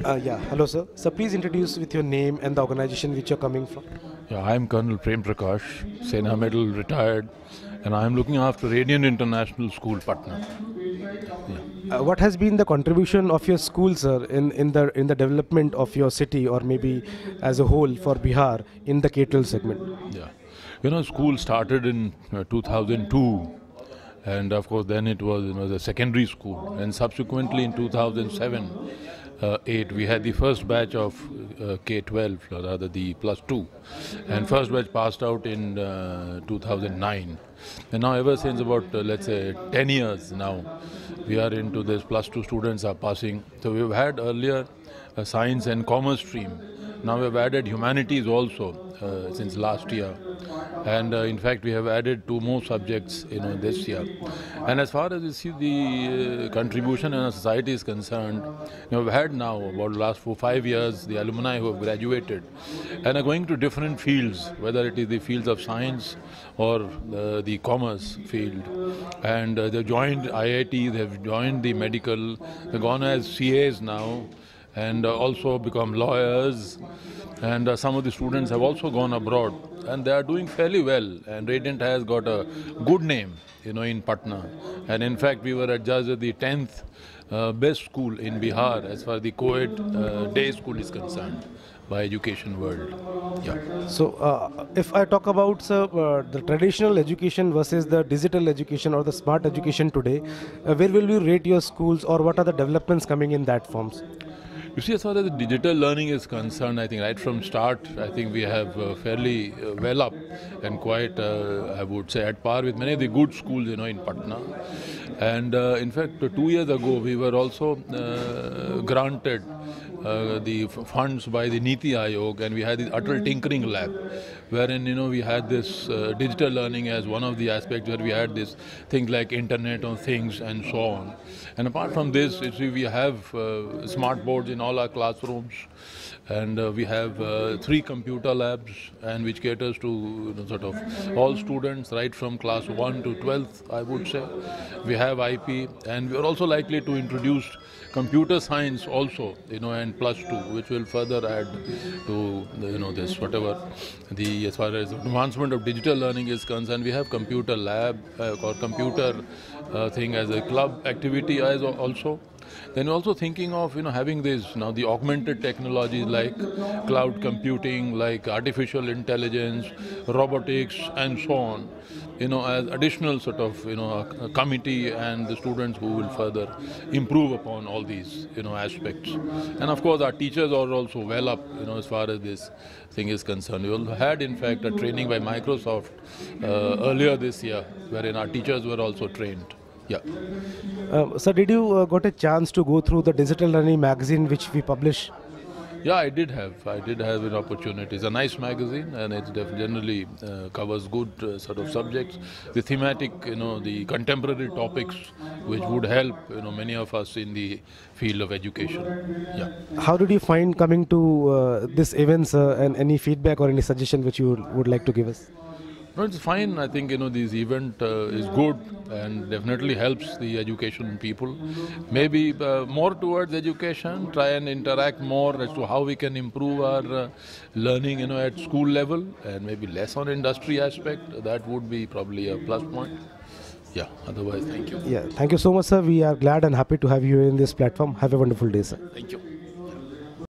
Yeah, hello sir. So please introduce with your name and the organization which you're coming from. Yeah, I'm Colonel Prem Prakash, Sena Medal retired, and I'm looking after Radiant International School, Patna. Yeah. What has been the contribution of your school, sir, in the development of your city or maybe as a whole for Bihar in the K-12 segment? Yeah, school started in 2002, and of course then it was the secondary school, and subsequently in 2007. 8 we had the first batch of K-12, or rather the plus 2, and first batch passed out in 2009, and now ever since about let's say 10 years now we are into this plus 2 students are passing. So we've had earlier a science and commerce stream. Now we've added humanities also since last year, and in fact we have added 2 more subjects this year. And as far as you see the contribution in our society is concerned, we've had now about the last 4-5 years the alumni who have graduated and are going to different fields, whether it is the fields of science or the commerce field, and they've joined IIT, they've joined the medical, they've gone as CAs now, and also become lawyers, and some of the students have also gone abroad, and they are doing fairly well, and Radiant has got a good name in Patna, and in fact we were adjudged as the 10th best school in Bihar as far as the co-ed day school is concerned by Education World. Yeah. So if I talk about the traditional education versus the digital education or the smart education today, where will you rate your schools, or what are the developments coming in that forms? You see, as far as the digital learning is concerned, I think right from start, I think we have fairly well up and quite, I would say, at par with many of the good schools, in Patna. And in fact, 2 years ago, we were also granted the funds by the Niti Aayog, and we had the Atal Tinkering Lab, wherein we had this digital learning as one of the aspects, where we had this things like Internet of Things and so on. And apart from this, you see, we have smart boards in all our classrooms, and we have 3 computer labs, and which caters to sort of all students right from class 1 to 12th, I would say. We have IP, and we are also likely to introduce computer science also, and plus 2, which will further add to this whatever the as far as advancement of digital learning is concerned. We have computer lab or computer thing as a club activity as also. Then also thinking of having this now the augmented technologies like cloud computing, like artificial intelligence, robotics, and so on, as additional sort of a committee and the students who will further improve upon all these aspects. And of course our teachers are also well up as far as this thing is concerned. We also had in fact a training by Microsoft earlier this year, wherein our teachers were also trained. Yeah. So did you got a chance to go through the digital learning magazine which we publish? Yeah, I did have an opportunity. It's a nice magazine, and it generally covers good sort of subjects, the thematic, the contemporary topics, which would help, many of us in the field of education. Yeah. How did you find coming to this events, and any feedback or any suggestion which you would like to give us? No, it's fine. I think this event is good and definitely helps the education people. Maybe more towards education, try and interact more as to how we can improve our learning, at school level, and maybe less on industry aspect. That would be probably a plus point. Yeah. Otherwise, thank you. Yeah. Thank you so much, sir. We are glad and happy to have you in this platform. Have a wonderful day, sir. Thank you.